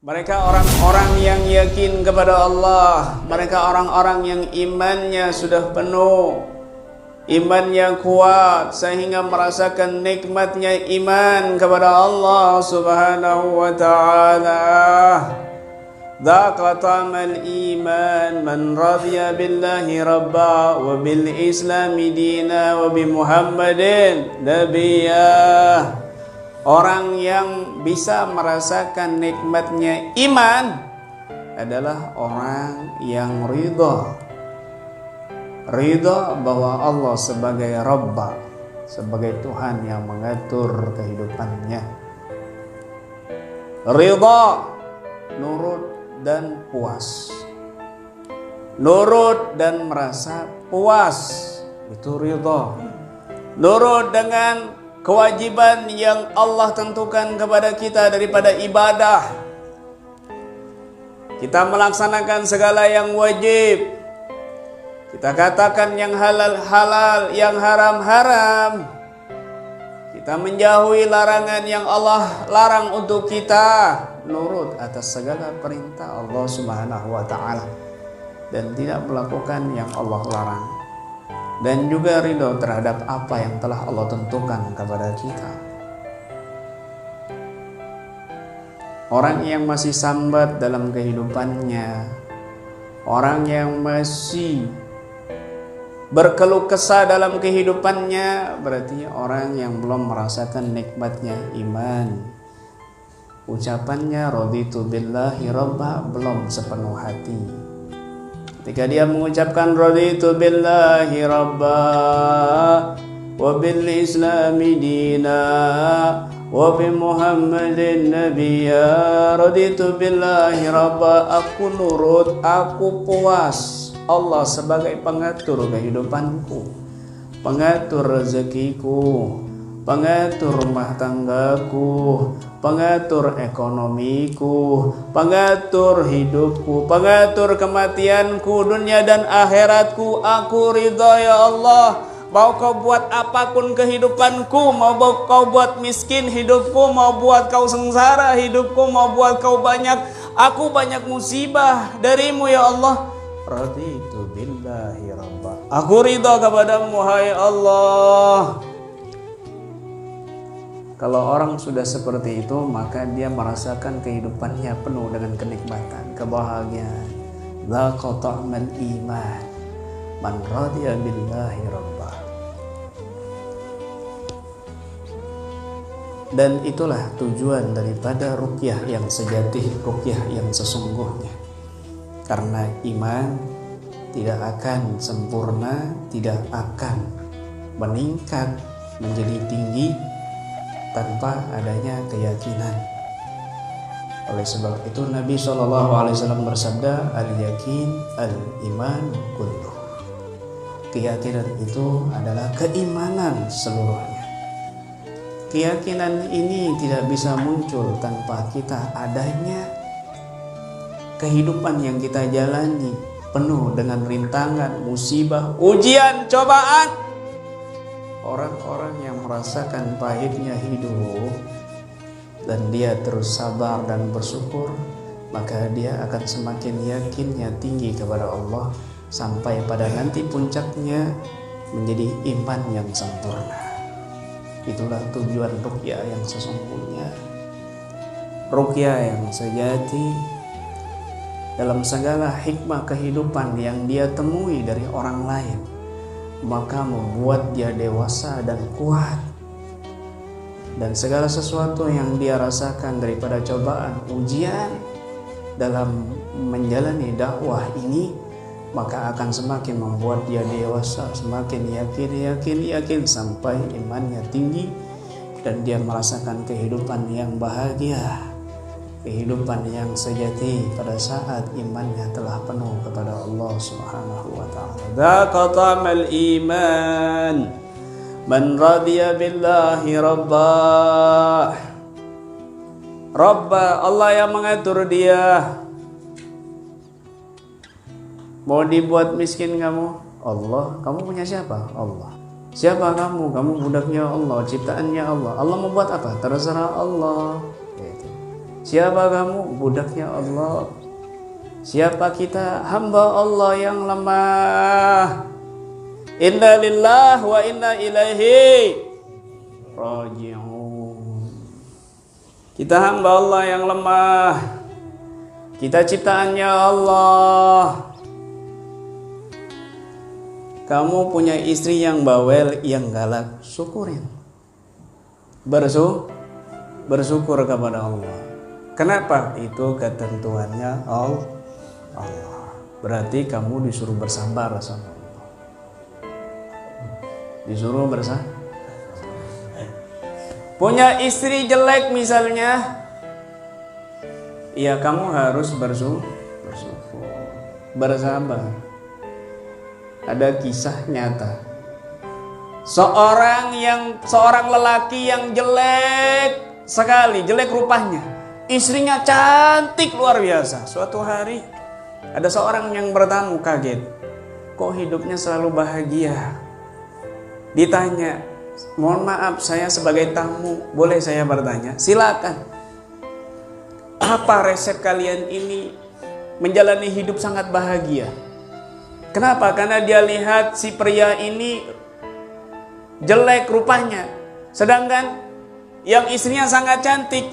Mereka orang-orang yang yakin kepada Allah. Mereka orang-orang yang imannya sudah penuh, imannya kuat sehingga merasakan nikmatnya iman kepada Allah Subhanahu wa ta'ala. Dzaqa ta'mal iman man radiya billahi rabba wa bil islami dina wa bi Muhammadin nabiyya. Orang yang bisa merasakan nikmatnya iman adalah orang yang ridha bahwa Allah sebagai Rabb, sebagai Tuhan yang mengatur kehidupannya. Ridha, nurut dan puas. Nurut dan merasa puas, itu ridha. Nurut dengan kewajiban yang Allah tentukan kepada kita daripada ibadah. Kita melaksanakan segala yang wajib. Kita katakan yang halal halal, yang haram haram. Kita menjauhi larangan yang Allah larang untuk kita. Nurut atas segala perintah Allah Subhanahu wa ta'ala dan tidak melakukan yang Allah larang. Dan juga ridho terhadap apa yang telah Allah tentukan kepada kita. Orang yang masih sambat dalam kehidupannya, orang yang masih berkeluh kesah dalam kehidupannya, berarti orang yang belum merasakan nikmatnya iman. Ucapannya raditu billahi rabba belum sepenuh hati. Ketika dia mengucapkan raditu billahi rabba wa bil islami dina wa bi Muhammadin nabiyya, raditu billahi rabba, aku nurut, aku puas Allah sebagai pengatur kehidupanku, pengatur rezekiku, pengatur rumah tanggaku, pengatur ekonomiku, pengatur hidupku, pengatur kematianku, dunia dan akhiratku. Aku ridha ya Allah. Mau kau buat apapun kehidupanku, mau kau buat miskin hidupku, mau buat kau sengsara hidupku, mau buat kau aku banyak musibah darimu ya Allah. Raditu billahi rabba. Aku ridha kepadamu hai Allah. Kalau orang sudah seperti itu, maka dia merasakan kehidupannya penuh dengan kenikmatan, kebahagiaan. Dzaqa ta'mal iman man radiya billahi rabba. Dan itulah tujuan daripada ruqyah yang sejati, ruqyah yang sesungguhnya. Karena iman tidak akan sempurna, tidak akan meningkat menjadi tinggi tanpa adanya keyakinan. Oleh sebab itu Nabi SAW bersabda, al-yakin al-iman kulluh. Keyakinan itu adalah keimanan seluruhnya. Keyakinan ini tidak bisa muncul tanpa kita adanya kehidupan yang kita jalani penuh dengan rintangan, musibah, ujian, cobaan. Orang-orang yang merasakan pahitnya hidup dan dia terus sabar dan bersyukur, maka dia akan semakin yakinnya tinggi kepada Allah sampai pada nanti puncaknya menjadi iman yang sempurna. Itulah tujuan ruqyah yang sesungguhnya, ruqyah yang sejati dalam segala hikmah kehidupan yang dia temui dari orang lain, maka membuat dia dewasa dan kuat. Dan segala sesuatu yang dia rasakan daripada cobaan, ujian dalam menjalani dakwah ini, maka akan semakin membuat dia dewasa, semakin yakin sampai imannya tinggi dan dia merasakan kehidupan yang bahagia, kehidupan yang sejati pada saat imannya telah penuh kepada Allah Subhanahu wa ta'ala. Dzaqa ta'mal iman man radiya billahi rabba. Rabba, Allah yang mengatur dia. Mau dibuat miskin kamu? Allah. Kamu punya siapa? Allah. Siapa kamu? Kamu budaknya Allah, ciptaannya Allah. Allah mau buat apa? Terserah Allah. Gitu. Siapa kamu? Budaknya Allah. Siapa kita? Hamba Allah yang lemah. Inna lillahi wa inna ilaihi raji'un. Kita hamba Allah yang lemah. Kita ciptaannya Allah. Kamu punya istri yang bawel, yang galak, syukurin. Bersyukur kepada Allah. Kenapa? Itu ketentuannya Allah. Berarti kamu disuruh bersabar sama Allah. Disuruh bersabar. Punya istri jelek misalnya, ya kamu harus bersyukur, bersabar. Ada kisah nyata. Seorang lelaki yang jelek sekali, jelek rupanya. Istrinya cantik luar biasa. Suatu hari ada seorang yang bertamu, kaget. Kok hidupnya selalu bahagia? Ditanya, mohon maaf saya sebagai tamu, boleh saya bertanya? Silakan. Apa resep kalian ini menjalani hidup sangat bahagia? Kenapa? Karena dia lihat si pria ini jelek rupanya, sedangkan yang istrinya sangat cantik.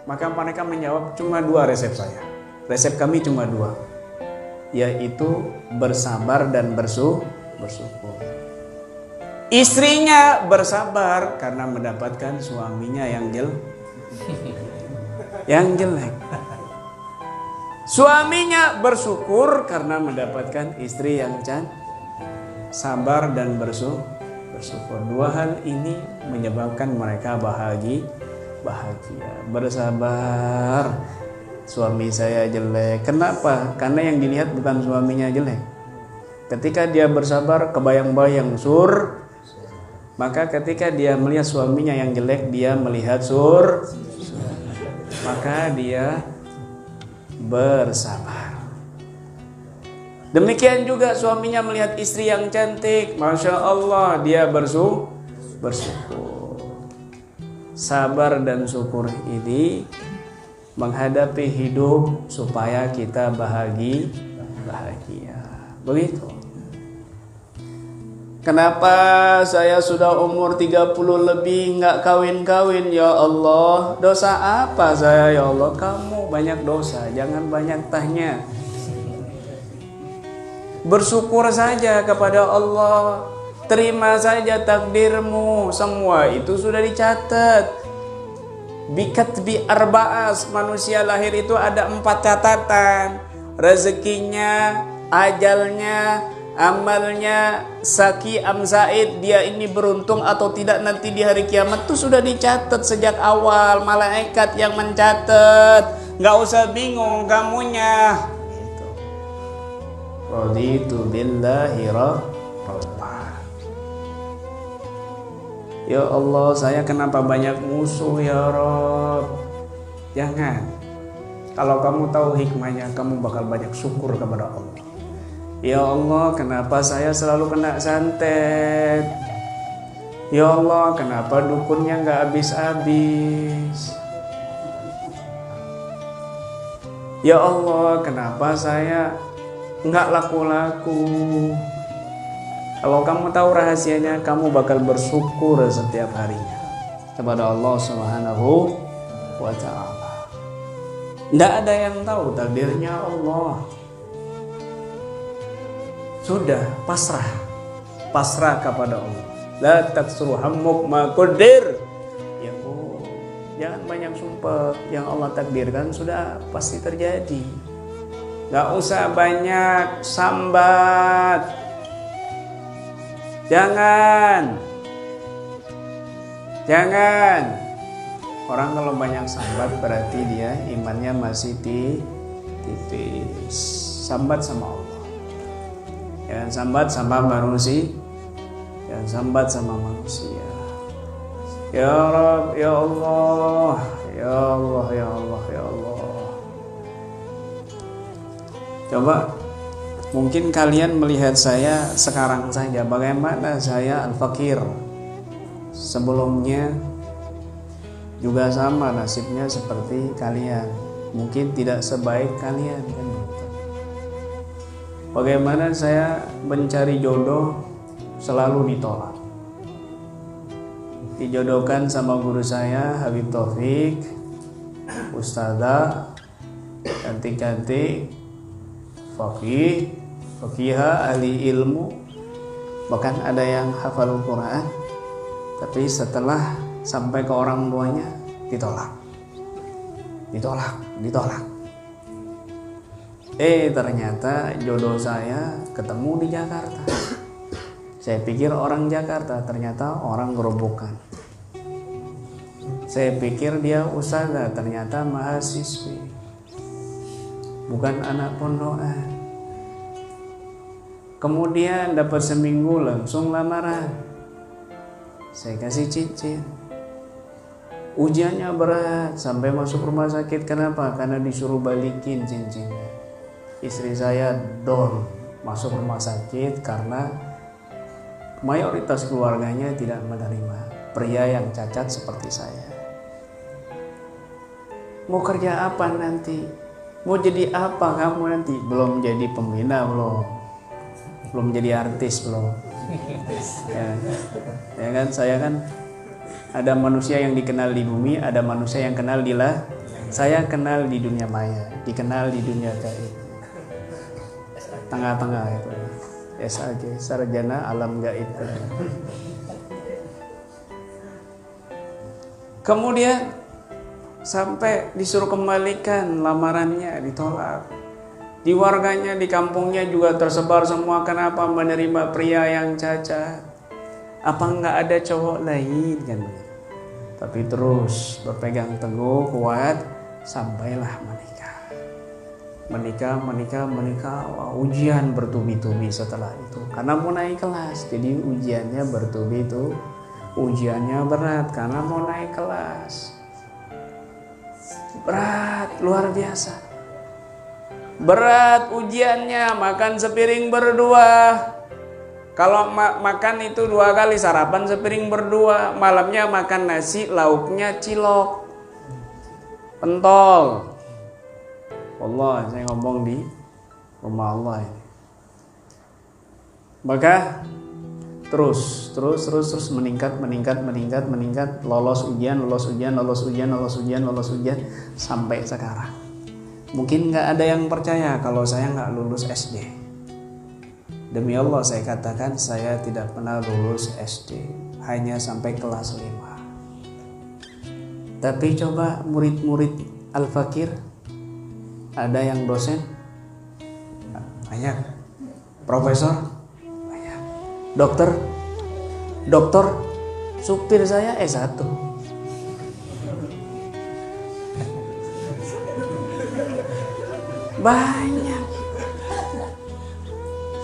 Maka mereka menjawab, cuma 2 resep saya. Resep kami cuma 2, yaitu bersabar dan bersyukur. Istrinya bersabar karena mendapatkan suaminya yang jelek. Suaminya bersyukur karena mendapatkan istri yang cantik. Sabar dan bersyukur. 2 hal ini menyebabkan mereka bahagia. Bersabar. Suami saya jelek. Kenapa? Karena yang dilihat bukan suaminya jelek. Ketika dia bersabar, kebayang-bayang maka ketika dia melihat suaminya yang jelek, dia melihat maka dia bersabar. Demikian juga suaminya melihat istri yang cantik, Masya Allah, dia bersyukur. Sabar dan syukur ini menghadapi hidup supaya kita bahagia. Begitu. Kenapa saya sudah umur 30 lebih nggak kawin-kawin ya Allah? Dosa apa saya ya Allah? Kamu banyak dosa, jangan banyak tanya. Bersyukur saja kepada Allah. Terima saja takdirmu. Semua itu sudah dicatat. Bikatbi arba'as, manusia lahir itu ada 4 catatan. Rezekinya, ajalnya, amalnya, Saki am Said, dia ini beruntung atau tidak nanti di hari kiamat, itu sudah dicatat sejak awal. Malaikat yang mencatat. Nggak usah bingung kamunya. Raditu billahi rabban. Ya Allah, saya kenapa banyak musuh ya Rabb? Jangan. Kalau kamu tahu hikmahnya, kamu bakal banyak syukur kepada Allah. Ya Allah, kenapa saya selalu kena santet? Ya Allah, kenapa dukunnya nggak habis-habis? Ya Allah, kenapa saya nggak laku-laku? Kalau kamu tahu rahasianya, kamu bakal bersyukur setiap harinya kepada Allah Subhanahu wa ta'ala. Tidak ada yang tahu takdirnya Allah. Sudah pasrah kepada Allah. La taksuru hammuk ma qadir. Ya Bu, jangan banyak sumpah. Yang Allah takdirkan sudah pasti terjadi. Gak usah banyak sambat. Jangan. Orang kalau banyak sambat berarti dia imannya masih tipis. Sambat sama Allah. Jangan sambat sama manusia. Jangan sambat sama manusia. Ya Rabb, ya Allah, ya Allah, ya Allah, ya Allah. Coba mungkin kalian melihat saya sekarang saja, bagaimana saya al-fakir. Sebelumnya juga sama nasibnya seperti kalian, mungkin tidak sebaik kalian kan. Bagaimana saya mencari jodoh selalu ditolak. Dijodohkan sama guru saya Habib Taufik, ustadzah ganti-ganti, fakihah, ahli ilmu, bahkan ada yang hafal Quran, tapi setelah sampai ke orang tuanya ditolak. Ternyata jodoh saya ketemu di Jakarta. Saya pikir orang Jakarta, ternyata orang Gerobokan. Saya pikir dia ustazah, ternyata mahasiswi, bukan anak pondokan. Kemudian dapat seminggu langsung lamaran. Saya kasih cincin. Ujiannya berat sampai masuk rumah sakit. Kenapa? Karena disuruh balikin cincinnya. Istri saya down masuk rumah sakit karena mayoritas keluarganya tidak menerima pria yang cacat seperti saya. Mau kerja apa nanti? Mau jadi apa kamu nanti? Belum jadi pembina, belum jadi artis, belum. Ya kan, saya kan ada manusia yang dikenal di bumi, ada manusia yang kenal di lah. Saya kenal di dunia maya, dikenal di dunia gaib. Tengah-tengah itu. SAG, sarjana alam gaib. Kemudian sampai disuruh kembalikan lamarannya, ditolak. Di warganya, di kampungnya juga tersebar semua. Kenapa menerima pria yang cacat? Apa enggak ada cowok lain kan? Tapi terus berpegang teguh, kuat, sampailah menikah. Wah, ujian bertubi-tubi setelah itu. Karena mau naik kelas, jadi ujiannya bertubi-tubi. Ujiannya berat karena mau naik kelas. Berat, luar biasa. Berat ujiannya, makan sepiring berdua. Kalau makan itu 2 kali, sarapan sepiring berdua, malamnya makan nasi, lauknya cilok, pentol. Allah, saya ngomong di rumah Allah ini. Maka terus meningkat, lolos ujian sampai sekarang. Mungkin nggak ada yang percaya kalau saya nggak lulus SD. Demi Allah saya katakan, saya tidak pernah lulus SD, hanya sampai kelas 5. Tapi coba murid-murid Al-Fakir, ada yang dosen banyak, profesor banyak, dokter, supir saya S1. Banyak.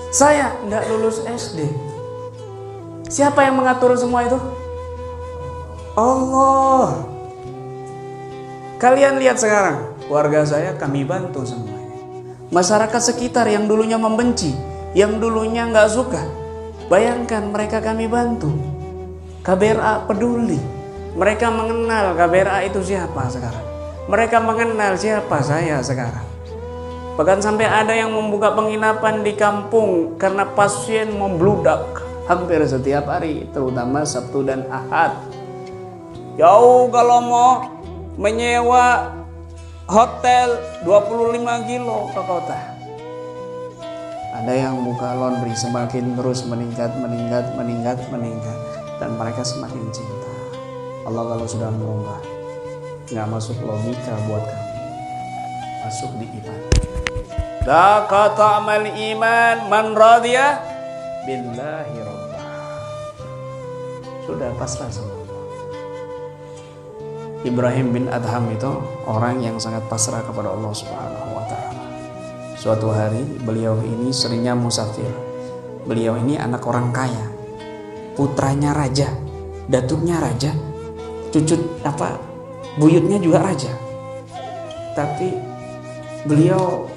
Saya enggak lulus SD. Siapa yang mengatur semua itu? Allah. Kalian lihat sekarang, keluarga saya kami bantu semuanya. Masyarakat sekitar yang dulunya membenci, yang dulunya enggak suka, bayangkan mereka kami bantu. KBRA peduli. Mereka mengenal KBRA itu siapa sekarang. Mereka mengenal siapa saya sekarang. Bahkan sampai ada yang membuka penginapan di kampung karena pasien membludak hampir setiap hari, terutama Sabtu dan Ahad. Jauh kalau mau menyewa hotel 25 kilo ke kota. Ada yang buka laundry, semakin terus meningkat, dan mereka semakin cinta. Allah kalau sudah merubah, nggak masuk logika buat kami, masuk di iman. La qata amal iman man radhiya billahi rabbah. Sudah pasrah sama Allah. Ibrahim bin Adham itu orang yang sangat pasrah kepada Allah Subhanahu wa taala. Suatu hari beliau ini seringnya musafir. Beliau ini anak orang kaya. Putranya raja, datuknya raja, buyutnya juga raja. Tapi beliau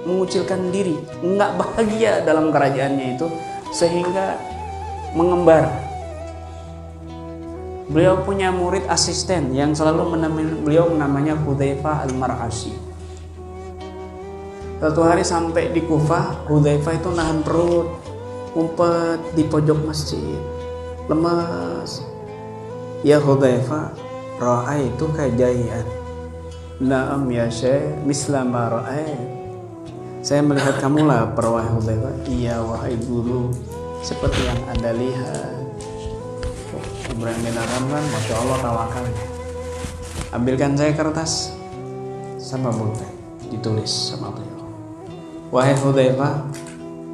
mengucilkan diri, nggak bahagia dalam kerajaannya itu, sehingga mengembara. Beliau punya murid asisten yang selalu menemani beliau, namanya Hudzaifah Al-Mar'ashi. Suatu hari sampai di Kufah, Hudzaifah itu nahan perut, ngumpet di pojok masjid, lemas. Ya Hudzaifah, ra'aitu kajaian. Na'am ya Syekh, misla ma ra'ait. Saya melihat kamu lapar wahai Hudzaifah. Iya wahai guru, seperti yang Anda lihat. Ibrahim bin Adham kan Masya Allah tawakalnya. Ambilkan saya kertas sama pulpen, ditulis sama beliau. Wahai Hudzaifah,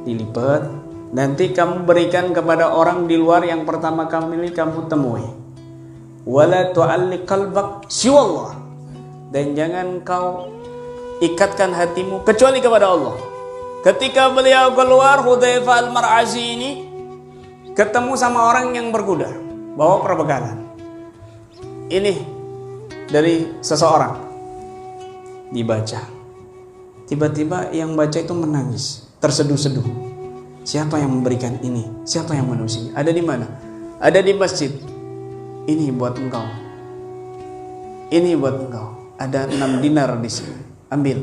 dilipat, nanti kamu berikan kepada orang di luar yang pertama kali kamu temui. Wala tu'alliq qalbak siwallah, dan jangan kau ikatkan hatimu kecuali kepada Allah. Ketika beliau keluar, Hudzaifah Al-Mar'ashi ini ketemu sama orang yang berkuda, bawa perbekalan. Ini dari seseorang, dibaca. Tiba-tiba yang baca itu menangis, terseduh-seduh. Siapa yang memberikan ini? Siapa yang menulis ini? Ada di mana? Ada di masjid. Ini buat engkau. Ini buat engkau. Ada 6 dinar di sini. Ambil.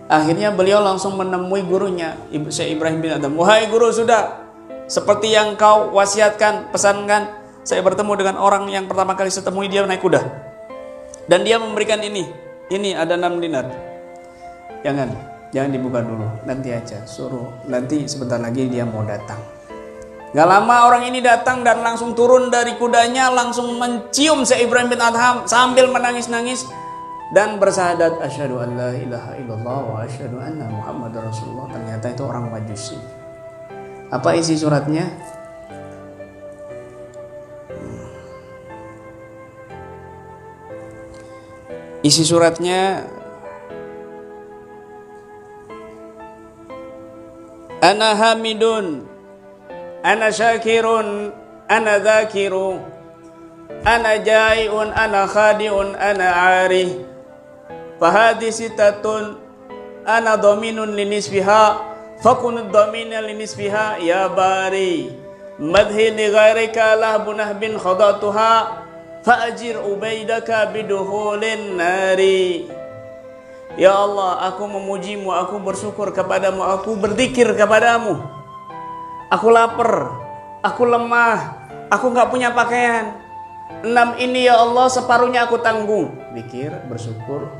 Akhirnya beliau langsung menemui gurunya, Syekh Ibrahim bin Adham. Wahai guru, sudah seperti yang kau wasiatkan, pesankan. Saya bertemu dengan orang yang pertama kali saya temui, dia naik kuda. Dan dia memberikan ini. Ini ada 6 dinar. Jangan dibuka dulu, nanti aja, suruh nanti sebentar lagi dia mau datang. Gak lama orang ini datang dan langsung turun dari kudanya, langsung mencium Syekh Ibrahim bin Adham sambil menangis-nangis dan bersyahadat asyhadu an la ilaha illallah wa asyhadu anna muhammadar rasulullah. Ternyata itu orang Majusi. Apa isi suratnya? Isi suratnya, ana hamidun, ana syakirun, ana dzakiru, ana jai'un, ana khadi'un, ana 'ari. Fahadi sitatun, ana dhaminun linisfiha, fakun dhamina linisfiha ya bari. Madhi li ghairika lahbunah bin khadatuha, fa'ajir ubaidaka biduhulin nari. Ya Allah, aku memujimu, aku bersyukur kepadamu, aku berzikir kepadamu. Aku lapar, aku lemah, aku gak punya pakaian. 6 ini ya Allah separuhnya aku tanggung. Zikir, bersyukur,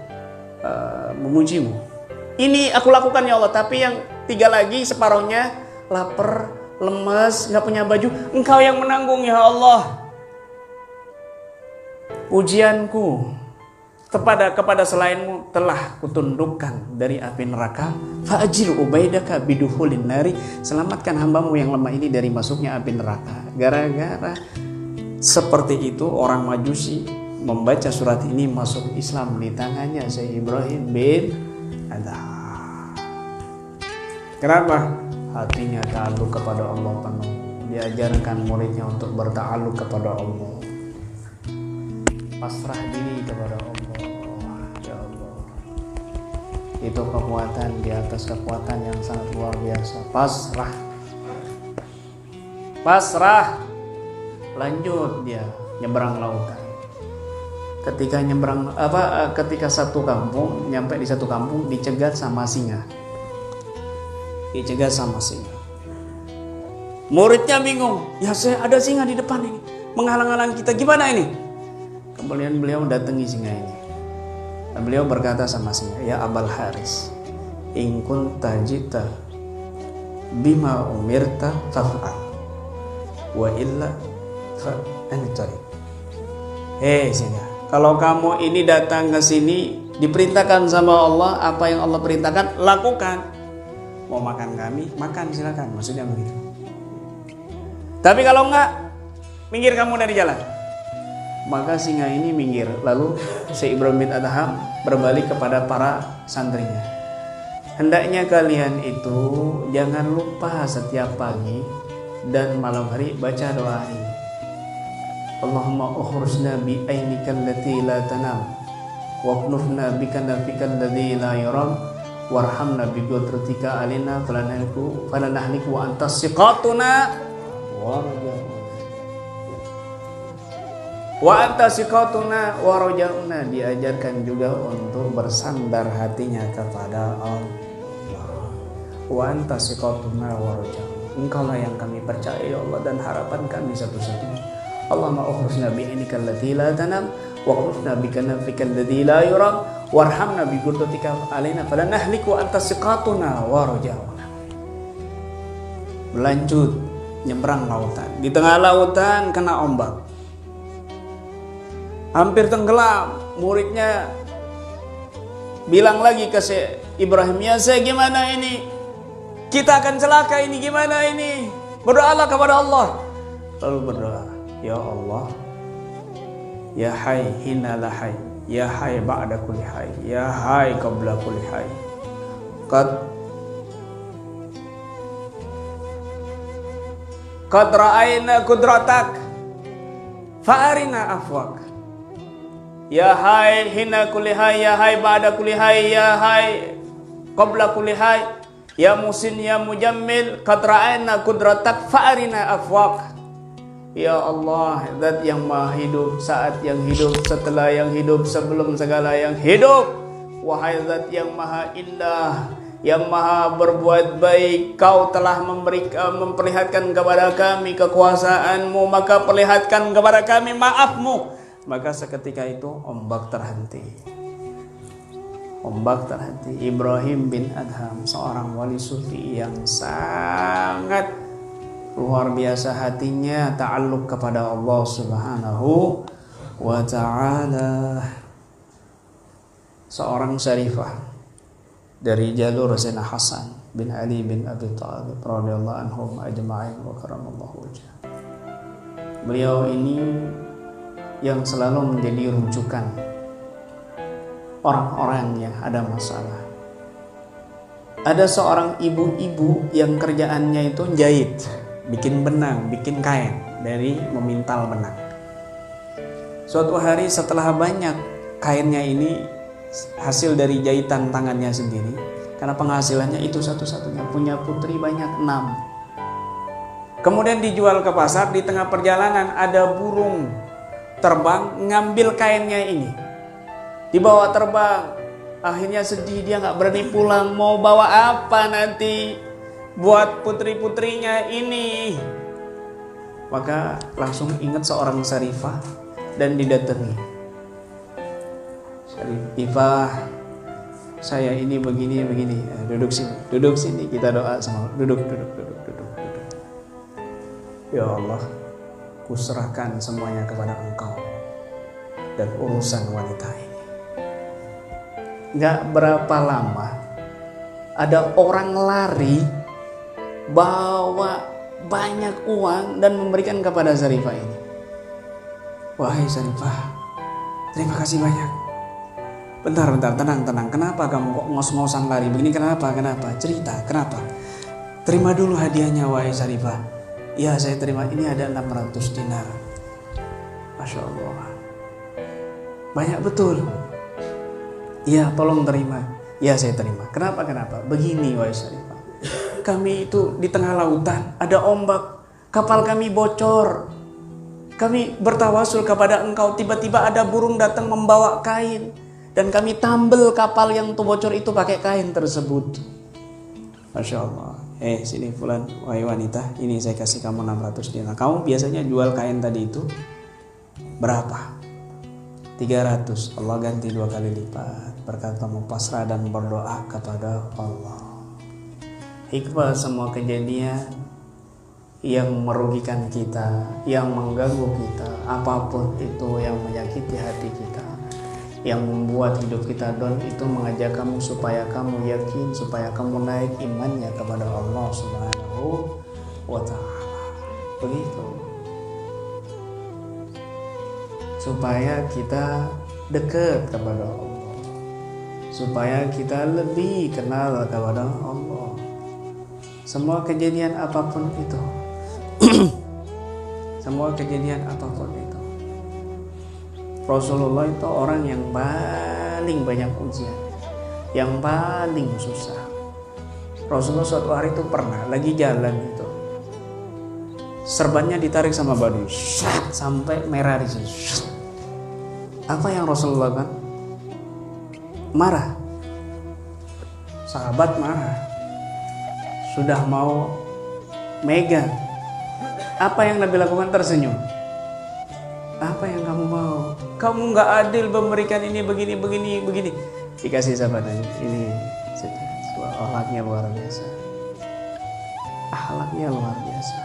memujimu. Ini aku lakukan ya Allah, tapi yang 3 lagi separuhnya lapar, lemas, gak punya baju. Engkau yang menanggung ya Allah. Ujianku kepada selainmu telah kutundukkan dari api neraka. Fa'ajir ubaidaka biduhulin nari, selamatkan hambamu yang lemah ini dari masuknya api neraka. Gara-gara seperti itu orang Majusi membaca surat ini masuk Islam di tangannya Syekh Ibrahim bin Adham. Kenapa? Hatinya ta'alluq kepada Allah penuh. Diajarkan muridnya untuk berta'alluq kepada Allah, pasrah diri kepada Allah. Ya Allah, itu kekuatan di atas kekuatan yang sangat luar biasa. Pasrah. Lanjut dia nyebrang lautan. Ketika satu kampung, nyampe di satu kampung, dicegat sama singa. Muridnya bingung. Ya saya ada singa di depan ini, menghalang-halang kita, gimana ini? Kemudian beliau datangi singa ini. Dan beliau berkata sama singa, ya Abul Haris, in kunta jita bima umirta faf'al, wa illa fa'antari. Hei singa, kalau kamu ini datang ke sini diperintahkan sama Allah, apa yang Allah perintahkan lakukan. Mau makan kami, makan silakan, maksudnya begitu. Tapi kalau enggak, minggir kamu dari jalan. Maka singa ini minggir. Lalu Syekh Ibrahim bin Adham berbalik kepada para santrinya. Hendaknya kalian itu jangan lupa setiap pagi dan malam hari baca doa ini. Allahumma ukhrujna bi ainikal lati la tanam wa qnufna bi kanafikal ladzi la yaram warhamna bi qudratika alina falanahliku wa antas siqatuna wa Wa anta siqatuna wa rajauna, diajarkan juga untuk bersandar hatinya kepada Allah. Wa anta siqatuna wa rajauna, engkaulah yang kami percaya ya Allah dan harapan kami satu-satunya. Allahumma ukhrujna bi'inika allati la tanam wa khufna bika nafika alladhi la yuram warhamna bi qudratika alaina falan nahliku anta siqatuna wa rajauna. Melanjut nyebrang lautan, di tengah lautan kena ombak, hampir tenggelam. Muridnya bilang lagi ke Syekh Ibrahim, ya Syekh, gimana ini? Kita akan celaka ini, gimana ini? Berdoalah kepada Allah. Lalu berdoa, ya Allah, ya Hayy hina la hayy, ya Hayy ba'da kulli hayy, ya Hayy qabla kulli hayy. Qad ra'ayna qudratak fa'arina afwak. Ya Hayy hina kulli hayy, ya Hayy ba'da kulli hayy, ya Hayy qabla kulli hayy, ya Musin ya Mujammil, qad ra'ayna qudratak fa'arina afwak. Ya Allah, Zat yang maha hidup, saat yang hidup, setelah yang hidup, sebelum segala yang hidup. Wahai Zat yang maha indah, yang maha berbuat baik, Kau telah memperlihatkan kepada kami kekuasaan-Mu, maka perlihatkan kepada kami maaf-Mu. Maka seketika itu ombak terhenti. Ombak terhenti. Ibrahim bin Adham, seorang wali sufi yang sangat luar biasa hatinya, ta'alluq kepada Allah Subhanahu wa ta'ala. Seorang syarifah dari jalur Sayyidina Hasan bin Ali bin Abi Thalib radhiyallahu anhum ajma'in wa karamallahu wajhah. Beliau ini yang selalu menjadi rujukan orang-orang yang ada masalah. Ada seorang ibu-ibu yang kerjaannya itu jahit, bikin benang, bikin kain dari memintal benang. Suatu hari setelah banyak kainnya ini hasil dari jahitan tangannya sendiri, karena penghasilannya itu satu-satunya, punya putri banyak 6. Kemudian dijual ke pasar, di tengah perjalanan ada burung terbang ngambil kainnya ini, dibawa terbang. Akhirnya sedih, dia nggak berani pulang. Mau bawa apa nanti buat putri-putrinya ini? Maka langsung ingat seorang syarifah dan didatangi. Syarifah, saya ini begini. Duduk sini, kita doa sama. Duduk. Ya Allah, kuserahkan semuanya kepada Engkau dan urusan wanita ini. Gak berapa lama ada orang lari bawa banyak uang dan memberikan kepada Syarifah ini. Wahai Syarifah, terima kasih banyak. Bentar, tenang. Kenapa kamu kok ngos-ngosan lari begini? Kenapa? Cerita, kenapa? Terima dulu hadiahnya, wahai Syarifah. Ya, saya terima. Ini ada 600 dinar. Masya Allah, banyak betul. Ya, tolong terima. Ya, saya terima. Kenapa? Begini, wahai Syarifah. Kami itu di tengah lautan, ada ombak, kapal kami bocor. Kami bertawasul kepada Engkau, tiba-tiba ada burung datang membawa kain, dan kami tambel kapal yang bocor itu pakai kain tersebut. Masya Allah. Sini fulan, wahai wanita, ini saya kasih kamu 600 dinar. Kamu biasanya jual kain tadi itu berapa? 300. Allah ganti 2 kali lipat. Berkata pasrah dan berdoa kepada Allah. Hikmah semua kejadian yang merugikan kita, yang mengganggu kita, apapun itu yang menyakiti hati kita, yang membuat hidup kita down, itu mengajak kamu supaya kamu yakin, supaya kamu naik imannya kepada Allah Subhanahu wa ta'ala. Begitu. Supaya kita dekat kepada Allah, supaya kita lebih kenal kepada Allah. Semua kejadian apapun itu Rasulullah itu orang yang paling banyak ujian, yang paling susah. Rasulullah suatu hari itu pernah lagi jalan itu, serbannya ditarik sama badui, sampai merah di sini. Apa yang Rasulullah lakukan? Marah. Sahabat marah. Sudah mau megang. Apa yang Nabi lakukan? Tersenyum. Apa yang kamu mau? Kamu nggak adil memberikan ini begini. Dikasih sahabatnya. Ini akhlaknya luar biasa. Akhlaknya luar biasa.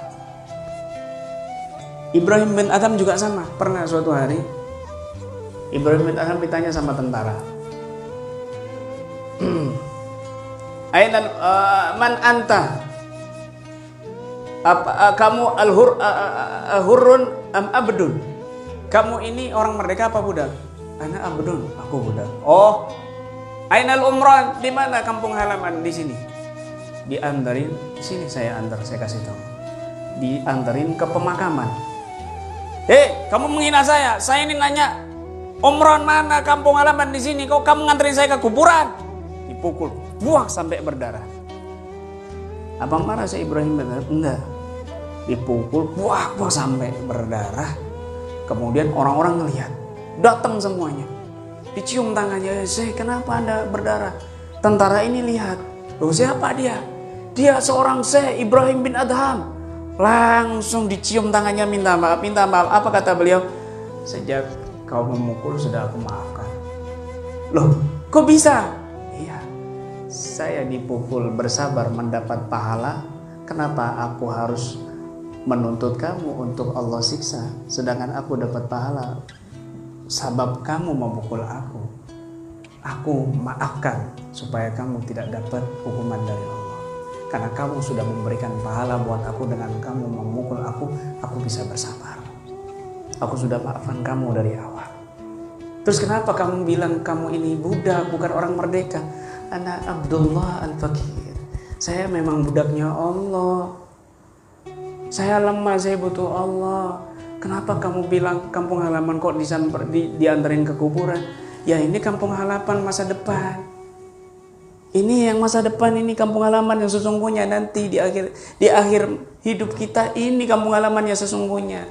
Ibrahim bin Adham juga sama. Pernah suatu hari Ibrahim bin Adham ditanya sama tentara, Aina man anta? Kamu hurrun am abdun? Kamu ini orang merdeka apa budak? Ana abdun, aku budak. Oh, ainal umran? Di mana kampung halaman? Di sini. Diantarin di sini, saya antar, saya kasih tahu. Diantarin ke pemakaman. Kamu menghina saya. Saya ini nanya, umran mana, kampung halaman di sini. Kok kamu nganterin saya ke kuburan? Dipukul, buah sampai berdarah. Apa marah si Ibrahim? Enggak. Dipukul, buah sampai berdarah. Kemudian orang-orang ngelihat, datang semuanya, dicium tangannya. Saya, kenapa Anda berdarah? Tentara ini lihat, loh siapa dia? Dia seorang Syekh Ibrahim bin Adham. Langsung dicium tangannya, minta maaf. Apa kata beliau? Sejak kau memukul sudah aku maafkan. Loh, kok bisa? Iya, saya dipukul bersabar mendapat pahala. Kenapa aku harus menuntut kamu untuk Allah siksa, sedangkan aku dapat pahala sebab kamu memukul aku? Aku maafkan supaya kamu tidak dapat hukuman dari Allah. Karena kamu sudah memberikan pahala buat aku, dengan kamu memukul aku bisa bersabar. Aku sudah maafkan kamu dari awal. Terus kenapa kamu bilang kamu ini budak, bukan orang merdeka? Ana Abdullah al-Fakir. Saya memang budaknya Allah. Saya lemah, saya butuh Allah. Kenapa kamu bilang kampung halaman kok diantarin ke kuburan? Ya ini kampung halaman masa depan. Ini yang masa depan, ini kampung halaman yang sesungguhnya nanti di akhir hidup kita, ini kampung halaman yang sesungguhnya.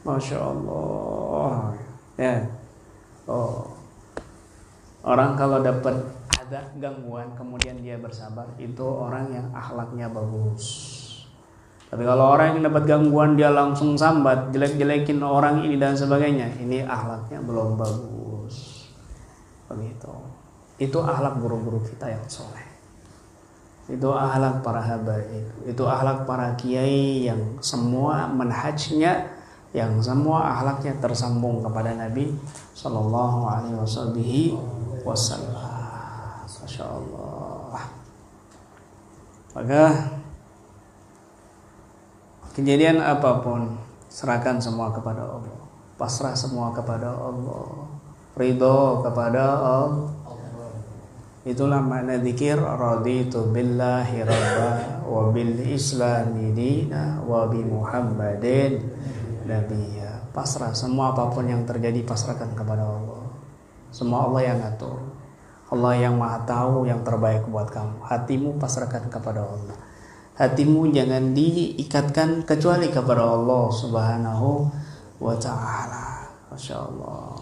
Masya Allah. Ya. Oh. Orang kalau dapat ada gangguan kemudian dia bersabar, itu orang yang akhlaknya bagus. Tapi kalau orang yang dapat gangguan dia langsung sambat, jelek-jelekin orang ini dan sebagainya, ini akhlaknya belum bagus. Begitu. Itu akhlak guru-guru kita yang soleh. Itu akhlak para habaib. Itu akhlak para kiai yang semua manhajnya, yang semua akhlaknya tersambung kepada Nabi Sallallahu Alaihi Wasallam. Masya Allah. Maka kejadian apapun, serahkan semua kepada Allah. Pasrah semua kepada Allah. Ridho kepada Allah. Itulah makna zikir, raditu billahi rabba wa bil islami dina wa bi Muhammadin nabiyya. Pasrah, semua apapun yang terjadi pasrahkan kepada Allah. Semua Allah yang ngatur. Allah yang maha tahu yang terbaik buat kamu. Hatimu pasrahkan kepada Allah. Hatimu jangan diikatkan kecuali kepada Allah Subhanahu wa ta'ala. Masya Allah.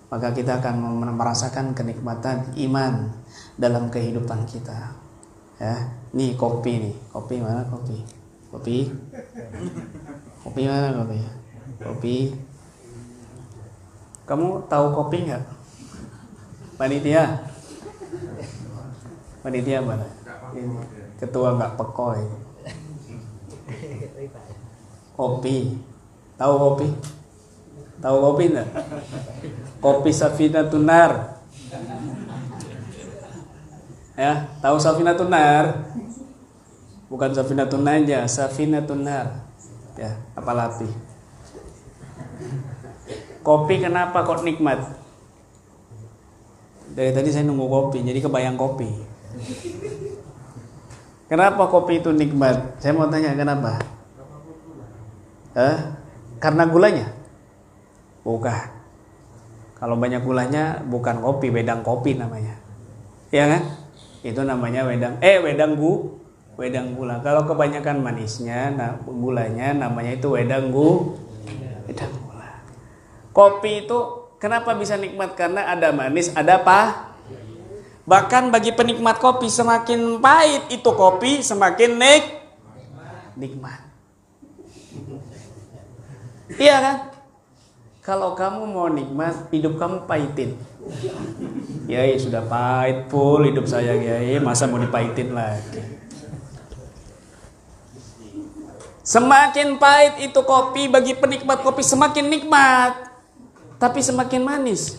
Maka kita akan merasakan kenikmatan iman dalam kehidupan kita. Ya, nih kopi nih. Kopi mana kopi? Kopi? Kopi mana kopi? Kopi. Kamu tahu kopi nggak? Panitia? Panitia mana? Ketua nggak pekoy. Kopi. Tahu kopi? Tahu kopi nggak? Kopi Safinatun Nar. Ya, tahu Safinatun Nar? Bukan Safinatun aja, Safinatun Nar. Ya, apalagi. Kopi kenapa kok nikmat? Dari tadi saya nunggu kopi, jadi kebayang kopi. Kenapa kopi itu nikmat? Saya mau tanya kenapa? Karena gulanya? Bukan. Kalau banyak gulanya bukan kopi, wedang kopi namanya. Ya kan? Itu namanya wedang wedang gula. Kalau kebanyakan manisnya, gulanya namanya itu wedang gula. Kopi itu kenapa bisa nikmat? Karena ada manis, ada bahkan bagi penikmat kopi, semakin pahit itu kopi, semakin nikmat. Iya kan? Kalau kamu mau nikmat, hidup kamu pahitin. Ya sudah pahit full hidup saya, ya masa mau dipahitin lagi. Semakin pahit itu kopi, bagi penikmat kopi semakin nikmat, tapi semakin manis.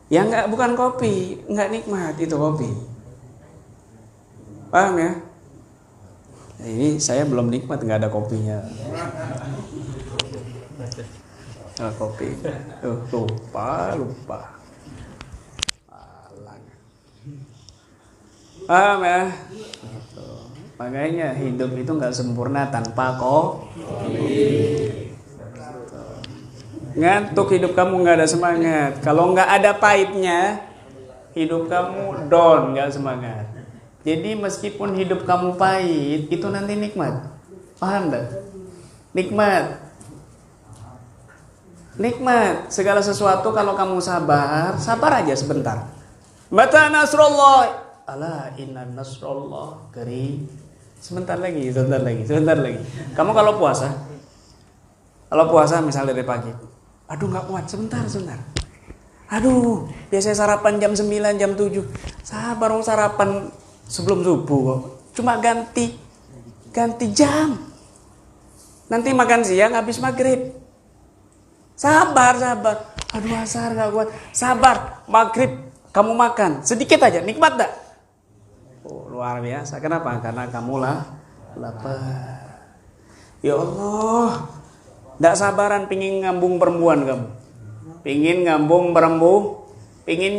Ya bukan kopi, enggak nikmat itu kopi. Paham ya? Nah, ini saya belum nikmat, enggak ada kopinya. Kopi. Lupa. Paham ya? Makanya hidup itu enggak sempurna tanpa kopi. Ngantuk hidup kamu, nggak ada semangat. Kalau nggak ada pahitnya, hidup kamu down, nggak semangat. Jadi meskipun hidup kamu pahit, itu nanti nikmat. Paham tak? Nikmat. Segala sesuatu kalau kamu sabar aja sebentar. Mata nasrullah, ala inna nasrullah qarib. Sebentar lagi. Kamu kalau puasa misalnya dari pagi, aduh nggak kuat, sebentar. Aduh, biasanya sarapan jam 9, jam 7. Sabar, sarapan sebelum subuh kok. Cuma ganti jam. Nanti makan siang habis maghrib. Sabar. Aduh, asar nggak kuat. Sabar, maghrib kamu makan sedikit aja, nikmat tak? Oh, luar biasa. Kenapa? Karena kamu lapar. Ya Allah, nggak sabaran pingin ngambung perempuan kamu. Pingin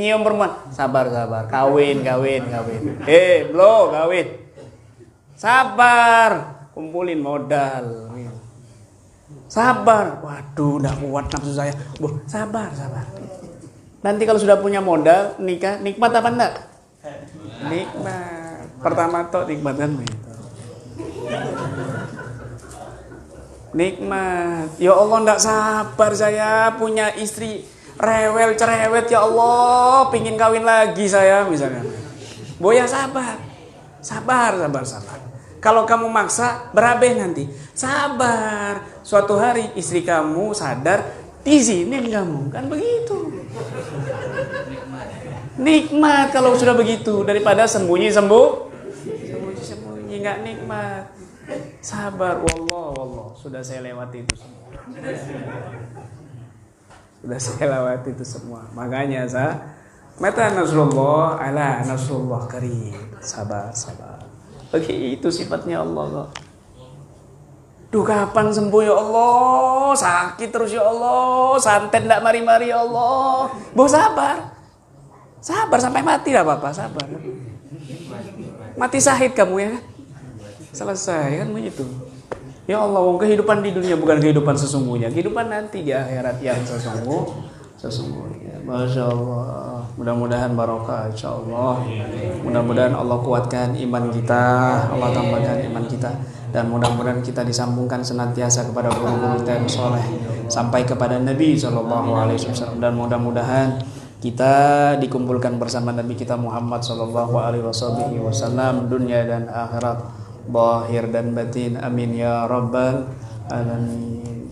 nyium perempuan. Sabar. Kawin. Belum kawin. Sabar, kumpulin modal. Sabar. Waduh, nggak kuat nafsu saya. Sabar. Nanti kalau sudah punya modal, nikah, nikmat apa enggak? Nikmat. Pertama tuh nikmat kan begitu. Nikmat. Ya Allah, ndak sabar saya punya istri rewel cerewet, ya Allah, pingin kawin lagi saya misalkan. Boya sabar. Kalau kamu maksa, berabe nanti. Sabar. Suatu hari istri kamu sadar, izinin kamu, kan begitu. Nikmat kalau sudah begitu, daripada sembunyi nggak nikmat. Sabar, wallah, sudah saya lewati itu semua. Makanya mata nasrullah, ala nasrullah qarib. Sabar. Begitu sifatnya Allah kok. Duh, kapan sembuh ya Allah? Sakit terus ya Allah, santet ndak mari-mari ya Allah. Sabar sampai mati lah Bapak, sabar. Mati syahid kamu ya. Selesai kan begitu. Ya Allah, kehidupan di dunia bukan kehidupan sesungguhnya, kehidupan nanti di akhirat yang sesungguhnya. Masya Allah. Mudah-mudahan barokah, insya Allah. Mudah-mudahan Allah kuatkan iman kita, Allah tambahkan iman kita, dan mudah-mudahan kita disambungkan senantiasa kepada guru-guru kita yang soleh sampai kepada Nabi Shallallahu Alaihi Wasallam, dan mudah-mudahan kita dikumpulkan bersama Nabi kita Muhammad Shallallahu Alaihi Wasallam dunia dan akhirat, zahir dan batin. Amin ya rabbal alamin.